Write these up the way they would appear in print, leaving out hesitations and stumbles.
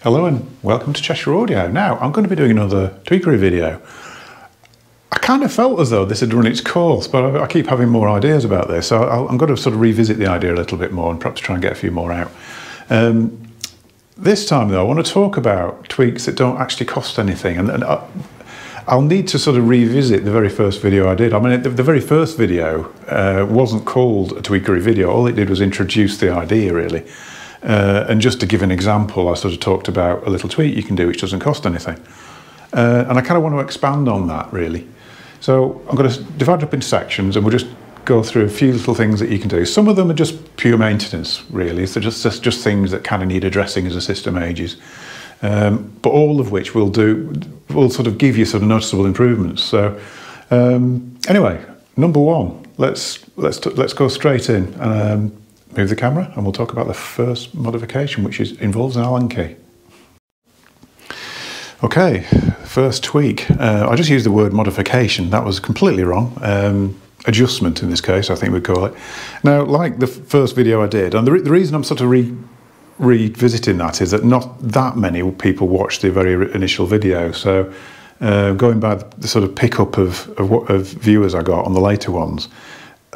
Hello and welcome to Cheshire Audio. Now, I'm going to be doing another tweakery video. I kind of felt as though this had run its course, but I keep having more ideas about this, so I'm going to sort of revisit the idea a little bit more and perhaps try and get a few more out. This time, though, I want to talk about tweaks that don't actually cost anything, and I'll need to sort of revisit the very first video I did. I mean, the very first video wasn't called a tweakery video. All it did was introduce the idea, really. And just to give an example, I sort of talked about a little tweak you can do which doesn't cost anything. And I kind of want to expand on that, really. So I'm going to divide it up into sections and we'll just go through a few little things that you can do. Some of them are just pure maintenance, really. So just things that kind of need addressing as the system ages. But all of which will sort of give you sort of noticeable improvements. So anyway, number one, let's go straight in and move the camera and we'll talk about the first modification, which involves an Allen key. Okay, first tweak. I just used the word modification. That was completely wrong. Adjustment in this case, I think we'd call it. Now, like the first video I did, and the reason I'm sort of revisiting that is that not that many people watched the very initial video. So going by the sort of pickup of viewers I got on the later ones,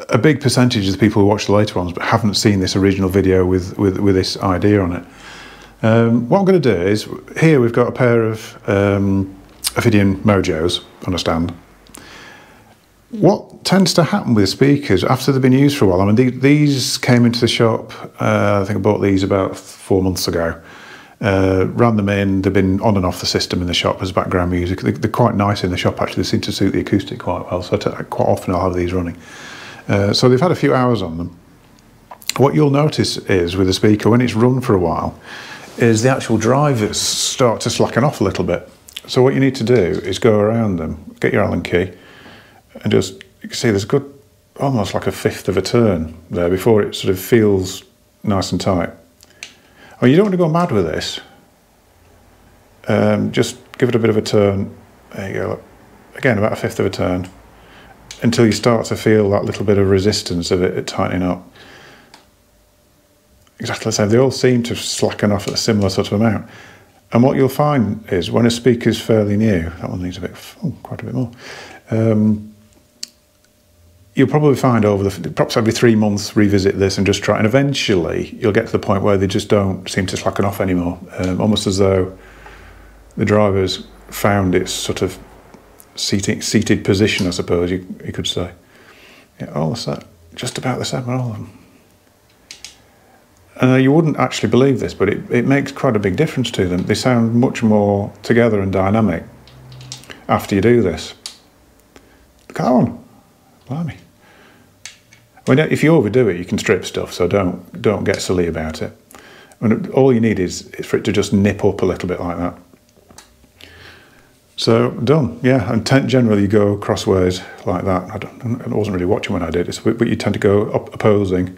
a big percentage of the people who watch the later ones but haven't seen this original video with this idea on it. What I'm going to do is, here we've got a pair of Ophidian Mojos on a stand. What tends to happen with speakers after they've been used for a while, I mean these came into the shop, I think I bought these about 4 months ago, ran them in, they've been on and off the system in the shop as background music. They're quite nice in the shop actually, they seem to suit the acoustic quite well, so quite often I'll have these running. So they've had a few hours on them. What you'll notice is with the speaker, when it's run for a while, is the actual drivers start to slacken off a little bit. So what you need to do is go around them, get your Allen key, and just, you can see there's a good, almost like a fifth of a turn there before it sort of feels nice and tight. Oh, you don't want to go mad with this. Just give it a bit of a turn. There you go. Again, about a fifth of a turn, until you start to feel that little bit of resistance of it tightening up. Exactly the same. They all seem to slacken off at a similar sort of amount. And what you'll find is when a speaker's fairly new, that one needs a bit, quite a bit more. You'll probably find perhaps every 3 months, revisit this and just try, and eventually you'll get to the point where they just don't seem to slacken off anymore. Almost as though the driver's found its sort of seated position, I suppose you could say. Yeah, all the same, just about the same on all of them. And you wouldn't actually believe this, but it makes quite a big difference to them. They sound much more together and dynamic after you do this. Look at that one. Blimey. I mean, if you overdo it, you can strip stuff, so don't get silly about it. I mean, all you need is for it to just nip up a little bit like that. So, done, yeah, and generally you go crossways like that. I wasn't really watching when I did it, but you tend to go opposing,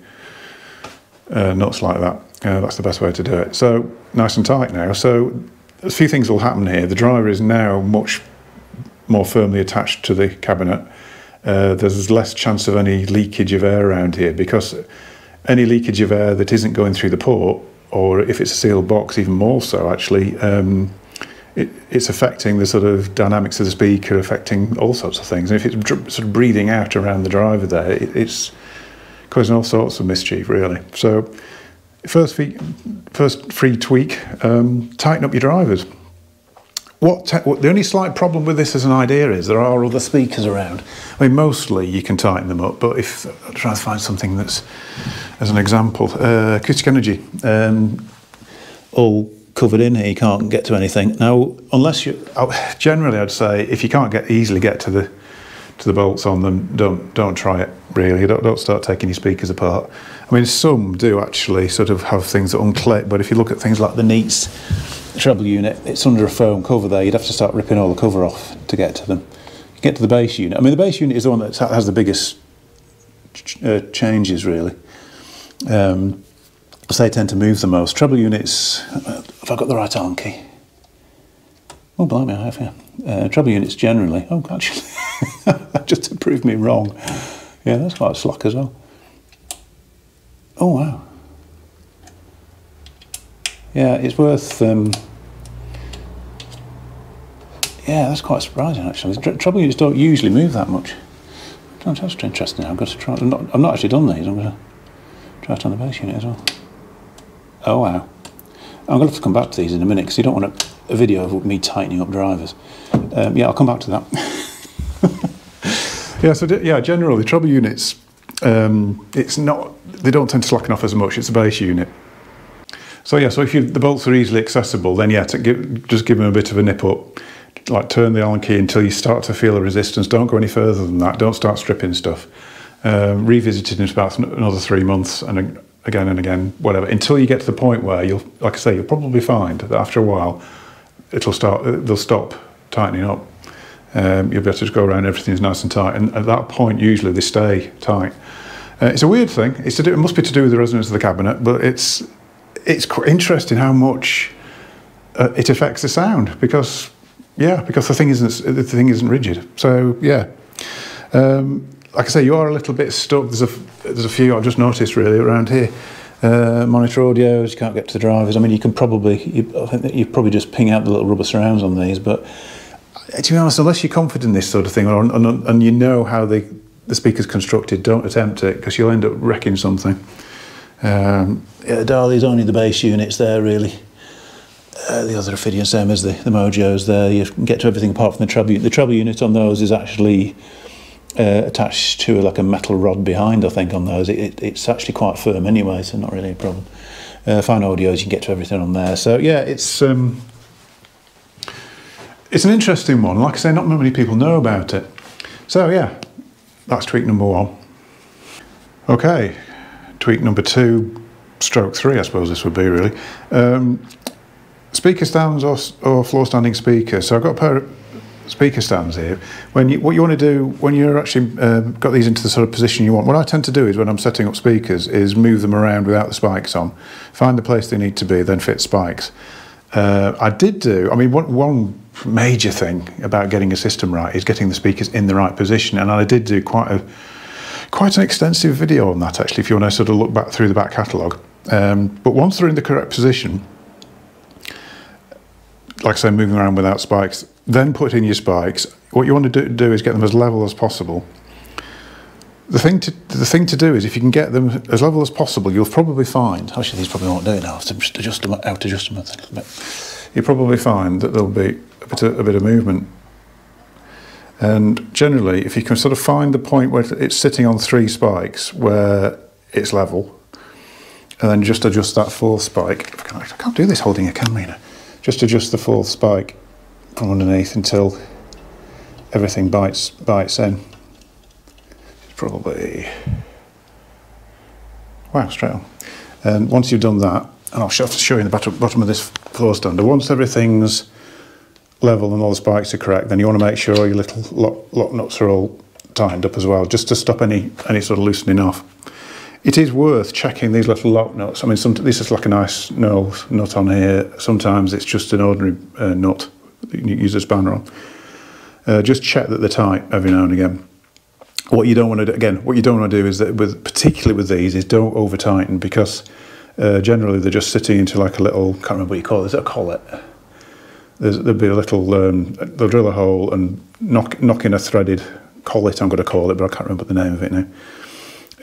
nuts like that. That's the best way to do it. So, nice and tight now. So, a few things will happen here. The driver is now much more firmly attached to the cabinet. There's less chance of any leakage of air around here, because any leakage of air that isn't going through the port, or if it's a sealed box, even more so actually, it's affecting the sort of dynamics of the speaker, affecting all sorts of things. And if it's sort of breathing out around the driver there, it's causing all sorts of mischief, really. So, first free tweak, tighten up your drivers. The only slight problem with this as an idea is there are other speakers around. I mean, mostly you can tighten them up, but if I'm trying to find something that's, as an example, acoustic energy, all covered in here, you can't get to anything. Now, unless you, generally I'd say if you can't easily get to the bolts on them, don't try it, really. Don't start taking your speakers apart. I mean, some do actually sort of have things that unclip, but if you look at things like the Neats treble unit, it's under a foam cover there. You'd have to start ripping all the cover off to get to them. You get to the bass unit. I mean, the bass unit is the one that has the biggest changes, really. So they tend to move the most. Treble units, have I got the right Allen key? Oh, blimey, I have, yeah. Treble units generally, oh, actually, just to prove me wrong. Yeah, that's quite slack as well. Oh, wow. Yeah, it's worth Yeah, that's quite surprising actually. The treble units don't usually move that much. That's interesting. I've got to try. I've not actually done these. I'm going to try it on the bass unit as well. Oh wow! I'm going to have to come back to these in a minute because you don't want a video of me tightening up drivers. Yeah, I'll come back to that. Yeah. So yeah, generally treble units, it's not. They don't tend to slacken off as much. It's a bass unit. So yeah. So if the bolts are easily accessible, then yeah, just give them a bit of a nip up. Like turn the Allen key until you start to feel a resistance. Don't go any further than that. Don't start stripping stuff. Revisit it in about another 3 months and again, whatever, until you get to the point where like I say, you'll probably find that after a while they'll stop tightening up. You'll be able to just go around, everything's nice and tight, and at that point usually they stay tight. It's a weird thing. It must be to do with the resonance of the cabinet, but it's quite interesting how much it affects the sound because the thing isn't rigid. So yeah, like I say, you are a little bit stuck. There's a few I've just noticed really around here. Monitor audios, you can't get to the drivers. I mean, I think that you probably just ping out the little rubber surrounds on these, but to be honest, unless you're confident in this sort of thing and you know how the speaker's constructed, don't attempt it because you'll end up wrecking something. Yeah, Dali's only the bass units there really. The other Ophidian, same as the Mojos there, you can get to everything apart from the treble unit. The treble unit on those is actually attached to like a metal rod behind, I think, on those. It's actually quite firm anyway, so not really a problem. Fine audios, you can get to everything on there. So yeah, it's an interesting one. Like I say, not many people know about it. So yeah, that's tweak number 1. Okay, tweak number 2, stroke 3, I suppose this would be really. Speaker stands or floor standing speakers. So I've got a pair of speaker stands here. What you want to do when you're actually got these into the sort of position you want, what I tend to do is when I'm setting up speakers is move them around without the spikes on, find the place they need to be, then fit spikes. One major thing about getting a system right is getting the speakers in the right position, and I did do quite an extensive video on that actually if you want to sort of look back through the back catalogue. But once they're in the correct position, like I say, moving around without spikes, then put in your spikes. What you want to do is get them as level as possible. The thing to do is if you can get them as level as possible, you'll probably find, actually these probably won't do it now, I'll have to just adjust them a little bit. You'll probably find that there'll be a bit of movement. And generally, if you can sort of find the point where it's sitting on 3 spikes where it's level, and then just adjust that 4th spike. I can't do this holding a camera, you know. Just adjust the 4th spike from underneath until everything bites in. It's probably, wow, straight on. And once you've done that, and I'll show you in the bottom of this floor stander, once everything's level and all the spikes are correct, then you want to make sure all your little lock nuts are all tightened up as well, just to stop any sort of loosening off. It is worth checking these little lock nuts. I mean, this is like a nice nut on here. Sometimes it's just an ordinary nut that you use a spanner on. Just check that they're tight every now and again. What you don't want to do, again, is that particularly with these, is don't over tighten because generally they're just sitting into like a little, can't remember what you call it, is it a collet? There'll be a little, they'll drill a hole and knock in a threaded collet, I'm going to call it, but I can't remember the name of it now.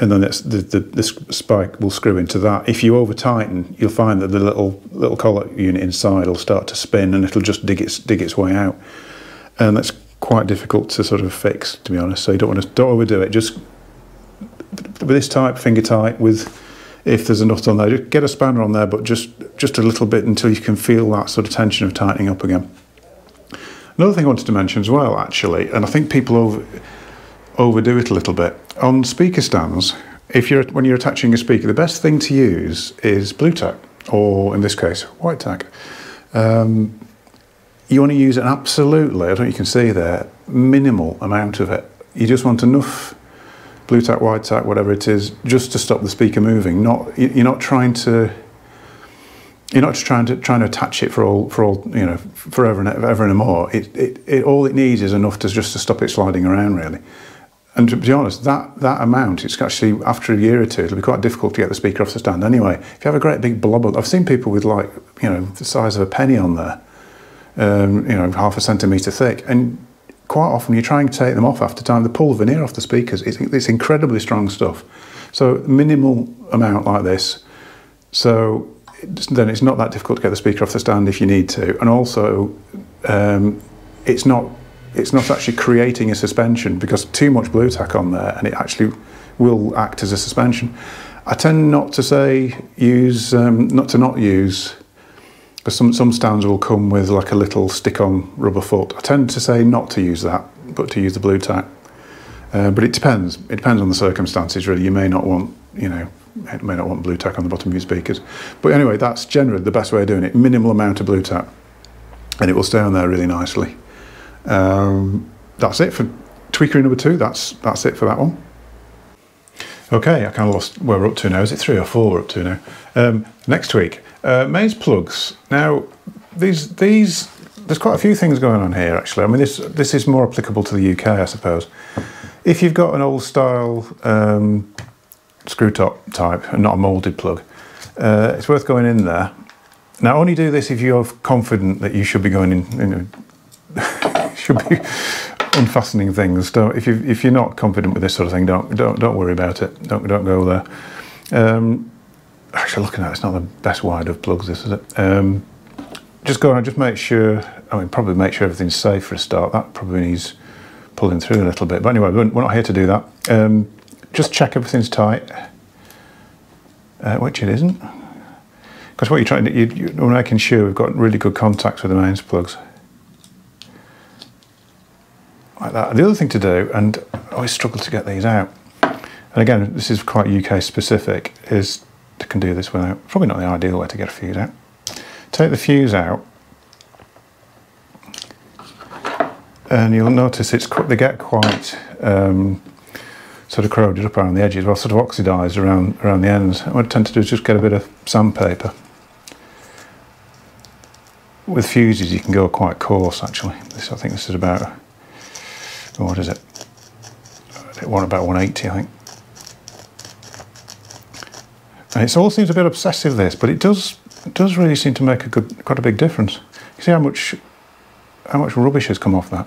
And then the spike will screw into that. If you over tighten, you'll find that the little collet unit inside will start to spin and it'll just dig its way out. And that's quite difficult to sort of fix, to be honest. So you don't overdo it. Just with this type, finger tight, if there's a nut on there, just get a spanner on there, but just a little bit until you can feel that sort of tension of tightening up again. Another thing I wanted to mention as well, actually, and I think people overdo it a little bit. On speaker stands, when you're attaching a speaker, the best thing to use is blue tack, or in this case, white tack. You want to use an absolutely, I don't know if you can see there, minimal amount of it. You just want enough blue tack, white tack, whatever it is, just to stop the speaker moving. You're not trying to attach it for all forever and ever and more. All it needs is enough just to stop it sliding around, really. And to be honest, that amount, it's actually, after a year or two, it'll be quite difficult to get the speaker off the stand anyway. If you have a great big blob, I've seen people with the size of a penny on there, you know, 0.5 centimetre thick, and quite often you try and take them off after time, they pull the veneer off the speakers. It's incredibly strong stuff. So minimal amount like this, so then it's not that difficult to get the speaker off the stand if you need to, and also it's not actually creating a suspension, because too much blue tack on there and it actually will act as a suspension. I tend not to say use, not use, because some stands will come with like a little stick-on rubber foot. I tend to say not to use that, but to use the blue tack. But it depends. It depends on the circumstances, really. You may not want, you know, may not want blue tack on the bottom of your speakers. But anyway, that's generally the best way of doing it. Minimal amount of blue tack, and it will stay on there really nicely. That's it for tweakery number 2. That's it for that one. Okay, I kind of lost where we're up to now. Is it 3 or 4 we're up to now? Next tweak, mains plugs. Now, there's quite a few things going on here actually. I mean, this is more applicable to the UK, I suppose. If you've got an old style screw top type and not a moulded plug, it's worth going in there. Now, only do this if you're confident that you should be going in, you know, should be unfastening things. If you're not confident with this sort of thing, don't worry about it. Don't go there. Actually, looking at it, it's not the best wide of plugs, this, is it? Just go on and just make sure. I mean, probably make sure everything's safe for a start. That probably needs pulling through a little bit. But anyway, we're not here to do that. Just check everything's tight, which it isn't. Because what you're trying to do, you're making sure we've got really good contacts with the mains plugs. Like that. The other thing to do, and I always struggle to get these out, and again, this is quite UK specific, is you can do this without, probably not the ideal way to get a fuse out. Take the fuse out, and you'll notice they get quite sort of corroded up around the edges, well, sort of oxidised around the ends. What I tend to do is just get a bit of sandpaper. With fuses, you can go quite coarse actually. I think this is about, what is it? It won about 180, I think. And it all seems a bit obsessive, this, but it does really seem to make quite a big difference. You see how much rubbish has come off that.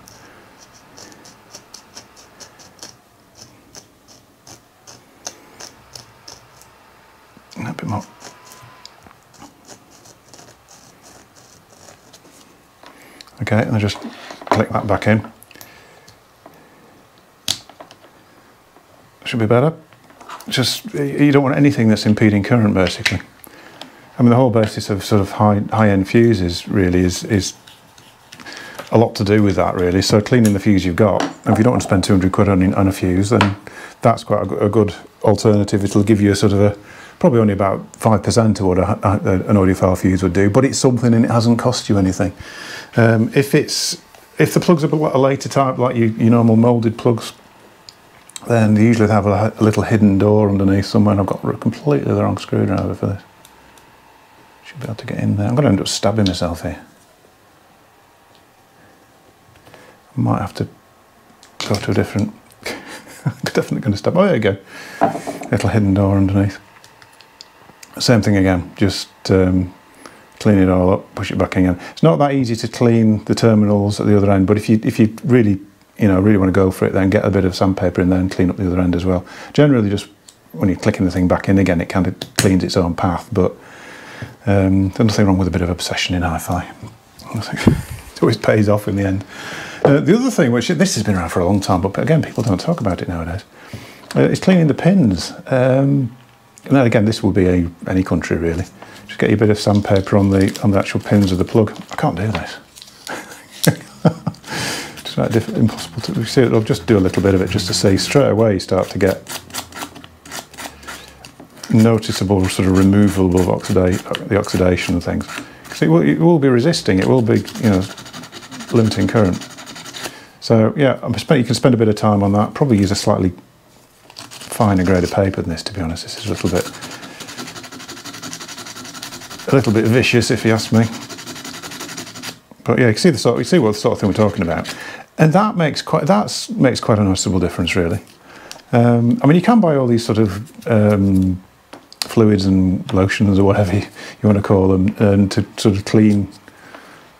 A bit more. Okay, and I just click that back in. Should be better. Just, you don't want anything that's impeding current, basically. I mean, the whole basis of sort of high-end fuses really is a lot to do with that, really. So cleaning the fuse you've got, and if you don't want to spend 200 quid on a fuse, then that's quite a good alternative. It'll give you a sort of probably only about 5% of what an audiophile fuse would do, but it's something and it hasn't cost you anything. If the plugs are a later type, like your normal moulded plugs, then they usually have a little hidden door underneath somewhere, and I've got completely the wrong screwdriver for this. Should be able to get in there. I'm going to end up stabbing myself here. I might have to go to a different... I'm definitely going to stab... Oh, there you go. Little hidden door underneath. Same thing again, just clean it all up, push it back in again. It's not that easy to clean the terminals at the other end, but if you really want to go for it, then get a bit of sandpaper in there and clean up the other end as well. Generally, just when you're clicking the thing back in again, it kind of cleans its own path, but there's nothing wrong with a bit of obsession in hi-fi. It always pays off in the end. The other thing, which this has been around for a long time, but again, people don't talk about it nowadays, is cleaning the pins. And then again, this will be any country really. Just get a bit of sandpaper on the actual pins of the plug. I can't do this. Just about impossible to see it. I'll just do a little bit of it just to see. Straight away, you start to get noticeable sort of removal of the oxidation and things. So it will be resisting. It will be, limiting current. So yeah, you can spend a bit of time on that. Probably use a slightly finer grade of paper than this, to be honest. This is a little bit vicious, if you ask me. But yeah, you see what sort of thing we're talking about, and that makes quite a noticeable difference, really. I mean, you can buy all these sort of fluids and lotions or whatever you want to call them, and to sort of clean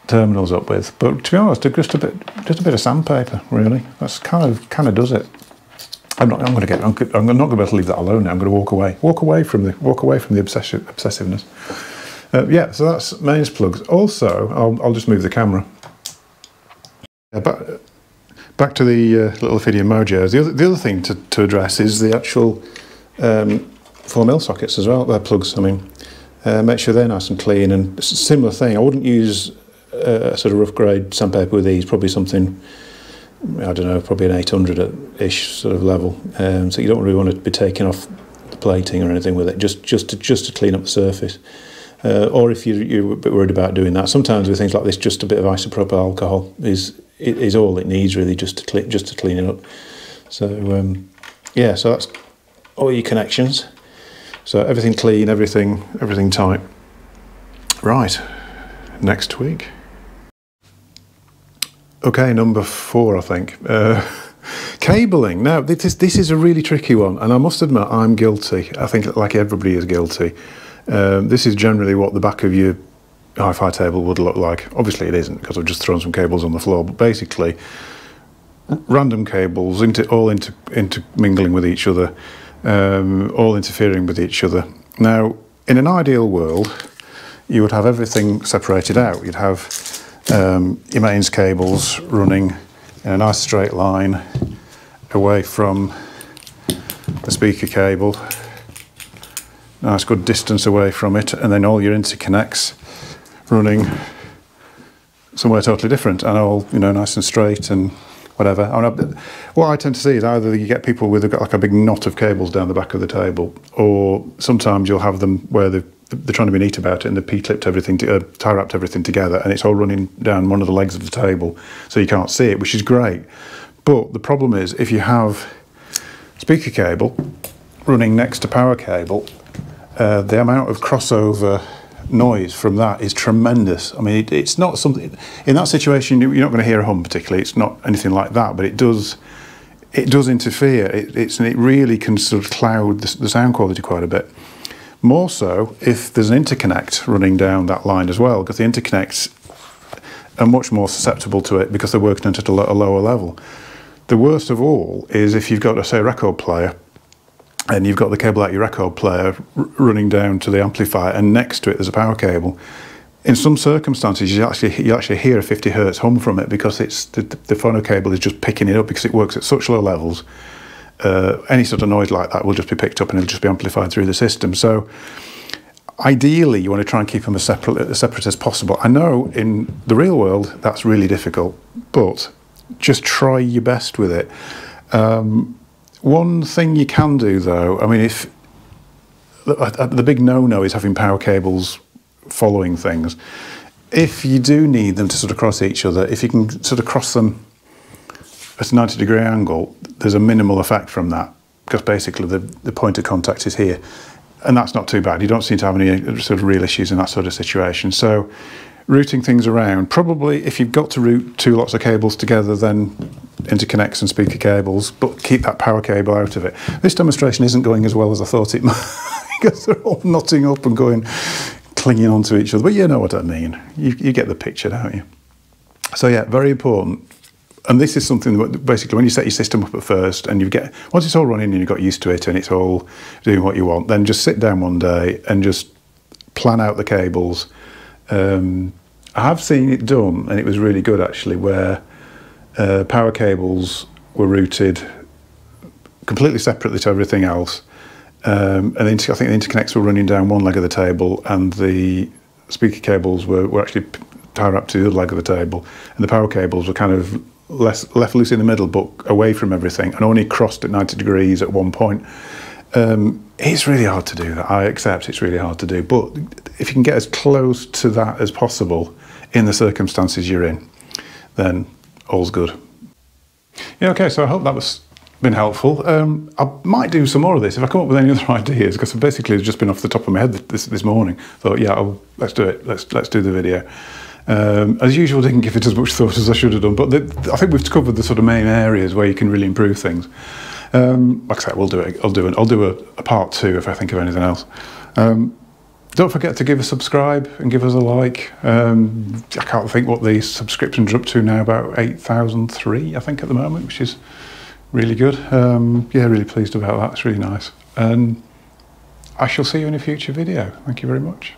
terminals up with. But to be honest, just a bit of sandpaper, really. That's kind of does it. I'm not going to be able to leave that alone now. I'm going to walk away from the obsessiveness. Yeah, so that's mains plugs. Also, I'll just move the camera. Back to the little Ophidian Mojos. The other thing to address is the actual 4mm sockets as well. They're plugs. I mean, make sure they're nice and clean. And similar thing. I wouldn't use a sort of rough grade sandpaper with these. Probably something, I don't know, probably an 800-ish sort of level. So you don't really want to be taking off the plating or anything with it. Just to clean up the surface. Or if you're a bit worried about doing that, sometimes with things like this, just a bit of isopropyl alcohol is all it needs really, just to clean it up. So yeah, so that's all your connections. So everything clean, everything tight. Right, next tweak. Okay, number 4, I think. Cabling. Now, this is a really tricky one, and I must admit I'm guilty. I think like everybody is guilty. This is generally what the back of your hi-fi table would look like. Obviously it isn't, because I've just thrown some cables on the floor, but basically random cables all intermingling with each other, all interfering with each other. Now, in an ideal world, you would have everything separated out. You'd have your mains cables running in a nice straight line away from the speaker cable. Nice good distance away from it, and then all your interconnects running somewhere totally different, and all, you know, nice and straight and whatever. What I tend to see is either you get people with like a big knot of cables down the back of the table, or sometimes you'll have them where they're trying to be neat about it and they've P-clipped everything, tie-wrapped everything together, and it's all running down one of the legs of the table, so you can't see it, which is great. But the problem is, if you have speaker cable running next to power cable, the amount of crossover noise from that is tremendous. I mean, it's not something, in that situation you're not going to hear a hum particularly, it's not anything like that, but it does interfere. It really can sort of cloud the sound quality quite a bit. More so if there's an interconnect running down that line as well, because the interconnects are much more susceptible to it because they're working at a lower level. The worst of all is if you've got, say, a record player, and you've got the cable out your record player running down to the amplifier, and next to it there's a power cable. In some circumstances, you actually hear a 50 hertz hum from it, because it's the phono cable is just picking it up, because it works at such low levels. Any sort of noise like that will just be picked up and it'll just be amplified through the system. So ideally, you want to try and keep them as separate as possible. I know in the real world that's really difficult, but just try your best with it. One thing you can do, though, I mean, if the big no-no is having power cables following things. If you do need them to sort of cross each other, if you can sort of cross them at a 90-degree angle, there's a minimal effect from that, because basically the point of contact is here, and that's not too bad. You don't seem to have any sort of real issues in that sort of situation. So routing things around, probably if you've got to route 2 lots of cables together, then interconnects and speaker cables, but keep that power cable out of it. This demonstration isn't going as well as I thought it might, because they're all knotting up and clinging onto each other, but you know what I mean. You get the picture, don't you? So yeah, very important. And this is something that basically when you set your system up at first, and once it's all running and you've got used to it and it's all doing what you want, then just sit down one day and just plan out the cables. I have seen it done, and it was really good actually, where power cables were routed completely separately to everything else, and I think the interconnects were running down one leg of the table, and the speaker cables were actually tied up to the other leg of the table, and the power cables were kind of left loose in the middle but away from everything, and only crossed at 90 degrees at one point. It's really hard to do that. I accept it's really hard to do, but if you can get as close to that as possible in the circumstances you're in, then all's good. Yeah, okay, so I hope that was been helpful. I might do some more of this if I come up with any other ideas, because basically it's just been off the top of my head this morning. Thought, yeah, let's do it. Let's do the video. As usual, didn't give it as much thought as I should have done, but I think we've covered the sort of main areas where you can really improve things. Like I said, we'll do it. I'll do a part 2 if I think of anything else. Don't forget to give us a subscribe and give us a like. I can't think what the subscriptions are up to now, about 8,003 I think at the moment, which is really good. Yeah, really pleased about that. It's really nice. And I shall see you in a future video. Thank you very much.